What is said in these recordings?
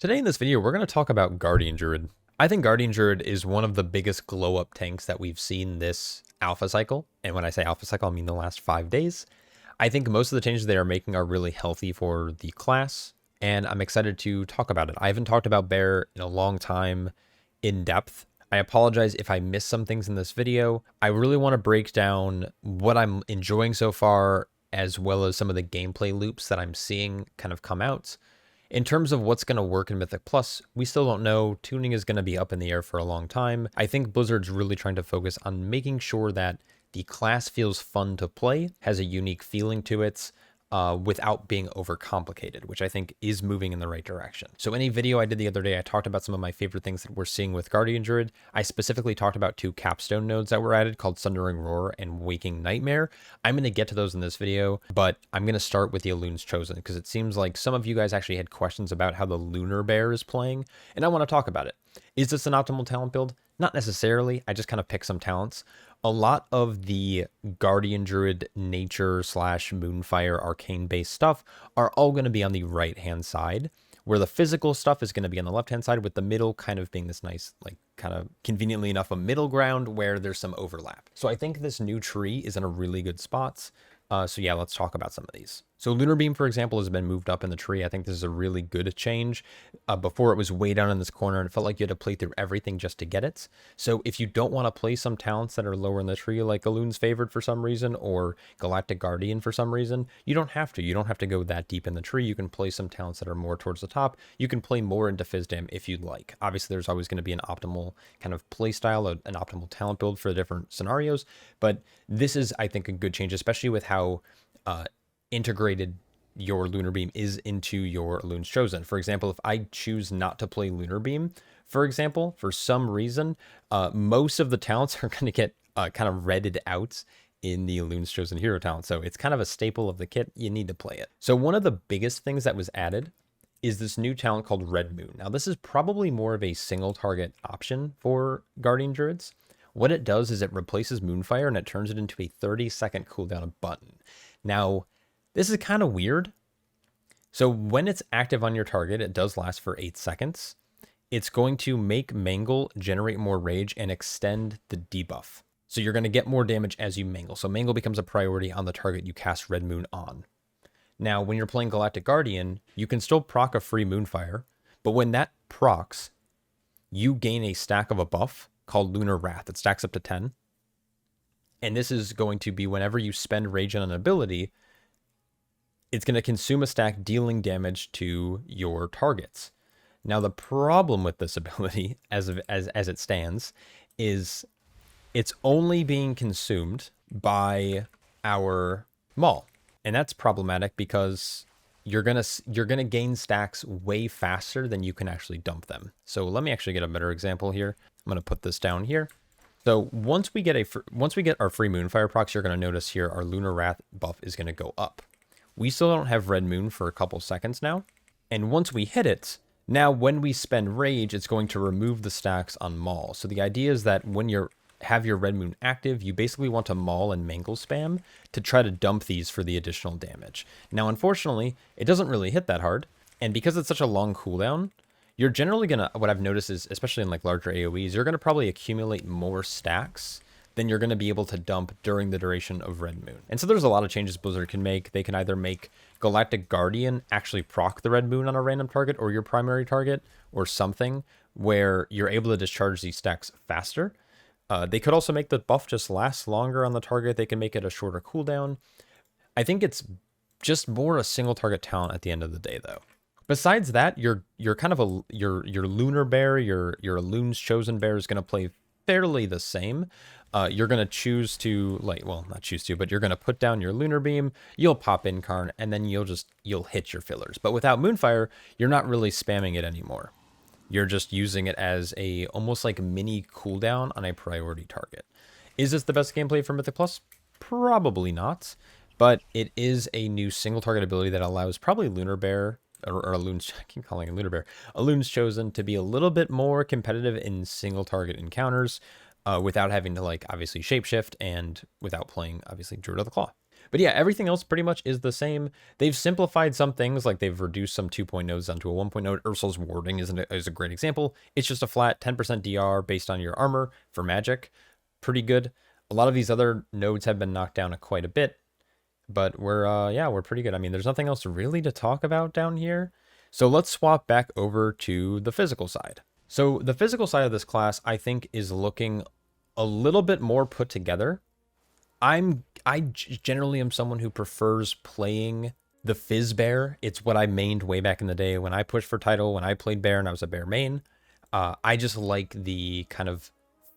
Today in this video, we're going to talk about Guardian Druid. I think Guardian Druid is one of the biggest glow up tanks that we've seen this alpha cycle. And when I say alpha cycle, I mean the last 5 days. I think most of the changes they are making are really healthy for the class, and I'm excited to talk about it. I haven't talked about Bear in a long time in depth. I apologize if I missed some things in this video. I really want to break down what I'm enjoying so far, as well as some of the gameplay loops that I'm seeing kind of come out. In terms of what's going to work in Mythic Plus, we still don't know. Tuning is going to be up in the air for a long time. I think Blizzard's really trying to focus on making sure that the class feels fun to play, has a unique feeling to it, without being overcomplicated, which I think is moving in the right direction. So any video I did the other day, I talked about some of my favorite things that we're seeing with Guardian Druid. I specifically talked about 2 capstone nodes that were added called Sundering Roar and Waking Nightmare. I'm going to get to those in this video, but I'm going to start with the Elune's Chosen because it seems like some of you guys actually had questions about how the Lunar Bear is playing, and I want to talk about it. Is this an optimal talent build? Not necessarily. I just kind of picked some talents. A lot of the Guardian Druid nature / Moonfire arcane based stuff are all going to be on the right hand side, where the physical stuff is going to be on the left hand side, with the middle kind of being this nice, like kind of conveniently enough, a middle ground where there's some overlap. So I think this new tree is in a really good spot. So yeah, let's talk about some of these. So Lunar Beam, for example, has been moved up in the tree. I think this is a really good change. Before it was way down in this corner and it felt like you had to play through everything just to get it. So if you don't want to play some talents that are lower in the tree, like Elune's Favored for some reason, or Galactic Guardian for some reason, you don't have to. You don't have to go that deep in the tree. You can play some talents that are more towards the top. You can play more into Fizdam if you'd like. Obviously, there's always going to be an optimal kind of play style, an optimal talent build for the different scenarios. But this is, I think, a good change, especially with how integrated your Lunar Beam is into your Elune's Chosen. For example, if I choose not to play Lunar Beam, for example, for some reason, most of the talents are going to get kind of redded out in the Elune's Chosen hero talent. So it's kind of a staple of the kit. You need to play it. So one of the biggest things that was added is this new talent called Red Moon. Now, this is probably more of a single target option for Guardian Druids. What it does is it replaces Moonfire and it turns it into a 30-second cooldown button. Now, this is kind of weird. So when it's active on your target, it does last for 8 seconds. It's going to make Mangle generate more rage and extend the debuff. So you're going to get more damage as you Mangle. So Mangle becomes a priority on the target you cast Red Moon on. Now, when you're playing Galactic Guardian, you can still proc a free Moonfire, but when that procs, you gain a stack of a buff called Lunar Wrath. It stacks up to 10. And this is going to be whenever you spend rage on an ability, it's going to consume a stack dealing damage to your targets. Now, the problem with this ability, as it stands, is it's only being consumed by our Maul. And that's problematic because you're gonna gain stacks way faster than you can actually dump them. So let me actually get a better example here. I'm gonna put this down here. So once we get our free Moonfire procs, you're gonna notice here our Lunar Wrath buff is gonna go up. We still don't have Red Moon for a couple seconds now, and once we hit it, now when we spend rage, it's going to remove the stacks on Maul. So the idea is that when you have your Red Moon active, you basically want to Maul and Mangle spam to try to dump these for the additional damage. Now, unfortunately, it doesn't really hit that hard, and because it's such a long cooldown, you're generally gonna, what I've noticed is, especially in like larger AoEs, you're gonna probably accumulate more stacks than you're gonna be able to dump during the duration of Red Moon. And so there's a lot of changes Blizzard can make. They can either make Galactic Guardian actually proc the Red Moon on a random target or your primary target, or something where you're able to discharge these stacks faster. They could also make the buff just last longer on the target. They can make it a shorter cooldown. I think it's just more a single target talent at the end of the day, though. Besides that, you're kind of your Lunar Bear, your Elune's Chosen Bear is going to play fairly the same. You're going to choose to, not choose to, but you're going to put down your Lunar Beam, you'll pop Incarn, and then you'll hit your fillers. But without Moonfire, you're not really spamming it anymore. You're just using it as a almost like mini cooldown on a priority target. Is this the best gameplay for Mythic Plus? Probably not, but it is a new single target ability that allows probably Lunar Bear, or Elune's, I keep calling it Lunar Bear, Elune's Chosen to be a little bit more competitive in single target encounters, without having to obviously shapeshift and without playing obviously Druid of the Claw. But yeah, everything else pretty much is the same. They've simplified some things, like they've reduced some 2.0 nodes onto a 1.0 node. Ursul's Warding is a great example. It's just a flat 10% DR based on your armor for magic. Pretty good. A lot of these other nodes have been knocked down quite a bit, but we're pretty good. I mean, there's nothing else really to talk about down here. So let's swap back over to the physical side. So the physical side of this class, I think, is looking a little bit more put together. I generally am someone who prefers playing the Fizz Bear. It's what I mained way back in the day when I pushed for title, when I played Bear and I was a Bear main. I just like the kind of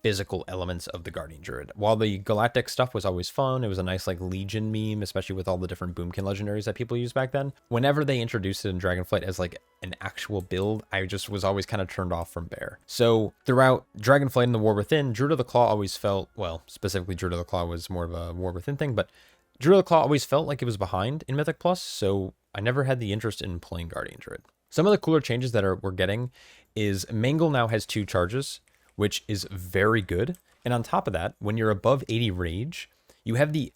physical elements of the Guardian Druid. While the Galactic stuff was always fun, it was a nice like Legion meme, especially with all the different Boomkin legendaries that people used back then. Whenever they introduced it in Dragonflight as like an actual build, I just was always kind of turned off from Bear. So throughout Dragonflight and the War Within, Druid of the Claw always felt, well, specifically Druid of the Claw was more of a War Within thing, but Druid of the Claw always felt like it was behind in Mythic Plus, so I never had the interest in playing Guardian Druid. Some of the cooler changes that we're getting is Mangle now has 2 charges, which is very good. And on top of that, when you're above 80 rage, you have the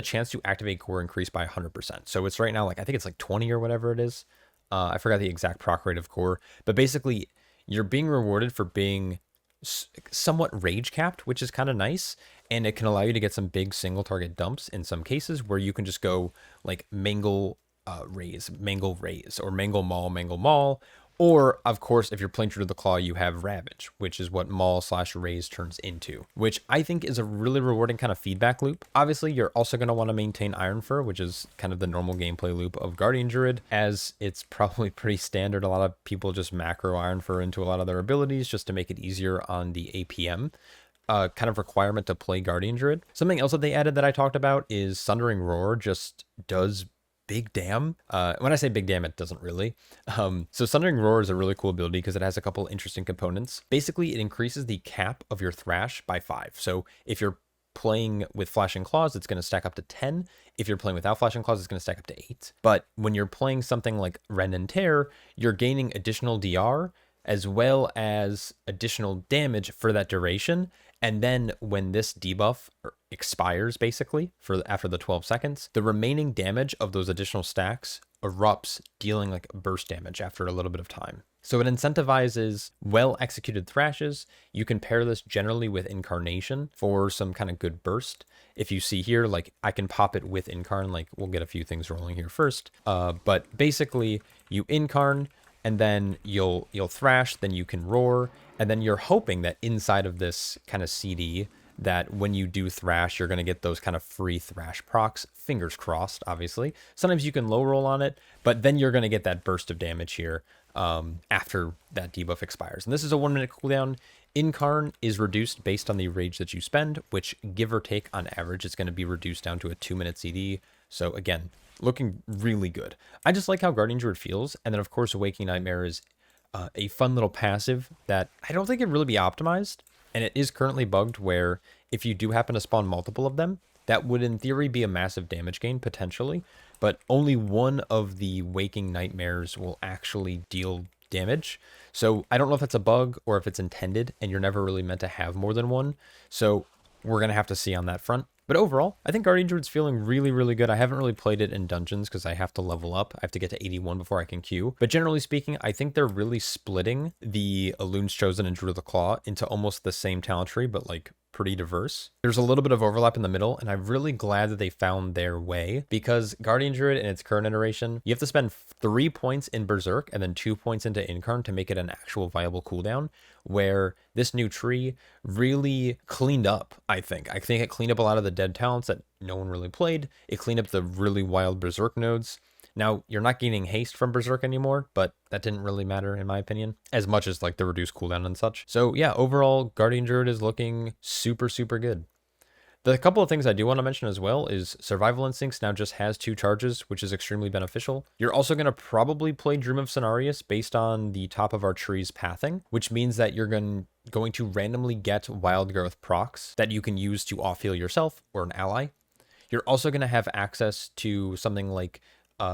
chance to activate core increase by 100%. So it's right now, like, I think it's like 20 or whatever it is. I forgot the exact proc rate of core, but basically you're being rewarded for being somewhat rage capped, which is kind of nice. And it can allow you to get some big single target dumps in some cases where you can just go like Mangle raise, or Mangle Maul. Or, of course, if you're playing Druid of the Claw, you have Ravage, which is what Maul/Raise turns into, which I think is a really rewarding kind of feedback loop. Obviously, you're also going to want to maintain Iron Fur, which is kind of the normal gameplay loop of Guardian Druid, as it's probably pretty standard. A lot of people just macro Iron Fur into a lot of their abilities just to make it easier on the APM. Kind of requirement to play Guardian Druid. Something else that they added that I talked about is Sundering Roar just does big damn. When I say big damn, it doesn't really. So Sundering Roar is a really cool ability because it has a couple interesting components. Basically, it increases the cap of your Thrash by 5. So if you're playing with Flashing Claws, it's going to stack up to 10. If you're playing without Flashing Claws, it's going to stack up to 8. But when you're playing something like Rend and Tear, you're gaining additional DR as well as additional damage for that duration. And then when this debuff expires, basically, after the 12 seconds, the remaining damage of those additional stacks erupts, dealing like burst damage after a little bit of time. So it incentivizes well-executed thrashes. You can pair this generally with Incarnation for some kind of good burst. If you see here, like I can pop it with Incarn, like we'll get a few things rolling here first. But basically you Incarn, and then you'll thrash, then you can roar, and then you're hoping that inside of this kind of CD that when you do thrash, you're going to get those kind of free thrash procs. Fingers crossed, obviously. Sometimes you can low roll on it, but then you're going to get that burst of damage here after that debuff expires. And this is a 1 minute cooldown. Incarn is reduced based on the rage that you spend, which give or take on average is going to be reduced down to a 2 minute CD. So again, looking really good. I just like how Guardian Druid feels. And then of course, Waking Nightmare is a fun little passive that I don't think it really be optimized. And it is currently bugged where if you do happen to spawn multiple of them, that would in theory be a massive damage gain potentially, but only one of the Waking Nightmares will actually deal damage. So I don't know if that's a bug or if it's intended and you're never really meant to have more than one. So we're going to have to see on that front. But overall, I think Guardian Druid's feeling really, really good. I haven't really played it in dungeons because I have to level up. I have to get to 81 before I can queue. But generally speaking, I think they're really splitting the Elune's Chosen and Druid of the Claw into almost the same talent tree, but like pretty diverse. There's a little bit of overlap in the middle, and I'm really glad that they found their way because Guardian Druid in its current iteration, you have to spend 3 points in Berserk and then 2 points into Incarn to make it an actual viable cooldown, where this new tree really cleaned up, I think. I think it cleaned up a lot of the dead talents that no one really played. It cleaned up the really wild Berserk nodes. Now, you're not gaining haste from Berserk anymore, but that didn't really matter in my opinion, as much as like the reduced cooldown and such. So yeah, overall, Guardian Druid is looking super, super good. The couple of things I do want to mention as well is Survival Instincts now just has 2 charges, which is extremely beneficial. You're also going to probably play Dream of Cenarius based on the top of our tree's pathing, which means that you're going to randomly get Wild Growth procs that you can use to off-heal yourself or an ally. You're also going to have access to something like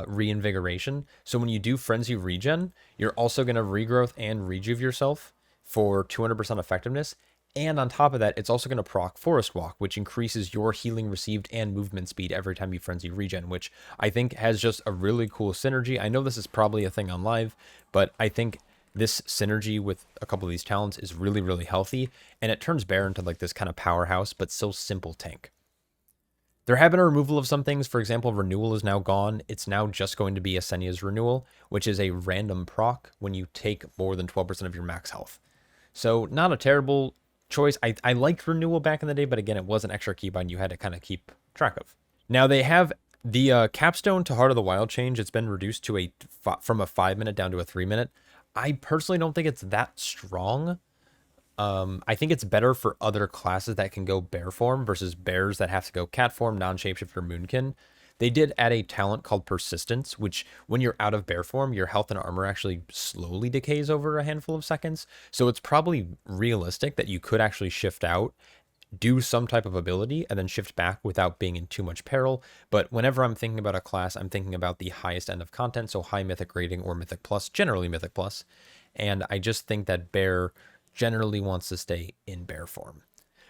Reinvigoration. So when you do Frenzy Regen, you're also going to regrowth and rejuve yourself for 200% effectiveness, And on top of that, it's also going to proc Forest Walk, which increases your healing received and movement speed every time you Frenzy Regen, which I think has just a really cool synergy. I know this is probably a thing on live, but I think this synergy with a couple of these talents is really, really healthy, and it turns Bear into like this kind of powerhouse, but still simple tank. There have been a removal of some things. For example, Renewal is now gone. It's now just going to be Asenia's Renewal, which is a random proc when you take more than 12% of your max health. So not a terrible choice. I liked Renewal back in the day, but again, it was an extra keybind you had to kind of keep track of. Now they have the capstone to Heart of the Wild change. It's been reduced to from a 5-minute down to a 3-minute. I personally don't think it's that strong. I think it's better for other classes that can go bear form versus bears that have to go cat form, non-shapeshift, or moonkin. They did add a talent called Persistence, which when you're out of bear form, your health and armor actually slowly decays over a handful of seconds. So it's probably realistic that you could actually shift out, do some type of ability, and then shift back without being in too much peril. But whenever I'm thinking about a class, I'm thinking about the highest end of content, so high mythic rating or mythic plus, generally mythic plus. And I just think that bear generally wants to stay in bear form.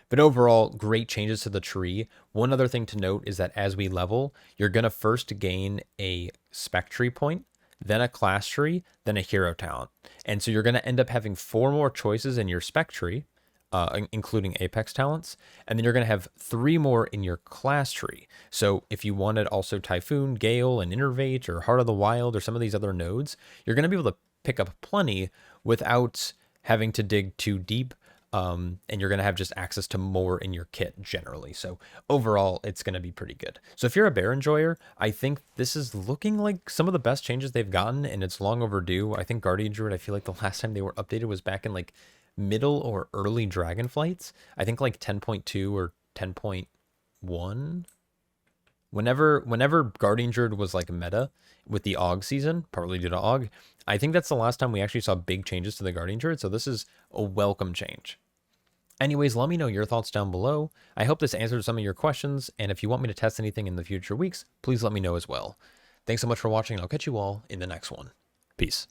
But overall, great changes to the tree. One other thing to note is that as we level, you're going to first gain a spec tree point, then a class tree, then a hero talent. And so you're going to end up having 4 more choices in your spec tree, including apex talents. And then you're going to have 3 more in your class tree. So if you wanted also Typhoon, Gale, and Innervate, or Heart of the Wild, or some of these other nodes, you're going to be able to pick up plenty without having to dig too deep. And you're going to have just access to more in your kit generally. So overall, it's going to be pretty good. So if you're a bear enjoyer, I think this is looking like some of the best changes they've gotten, and it's long overdue. I think Guardian Druid, I feel like the last time they were updated was back in like middle or early Dragonflights. I think like 10.2 or 10.1. Whenever Guardian Druid was like meta with the AUG season, partly due to AUG, I think that's the last time we actually saw big changes to the Guardian Druid, so this is a welcome change. Anyways, let me know your thoughts down below. I hope this answered some of your questions, and if you want me to test anything in the future weeks, please let me know as well. Thanks so much for watching, and I'll catch you all in the next one. Peace.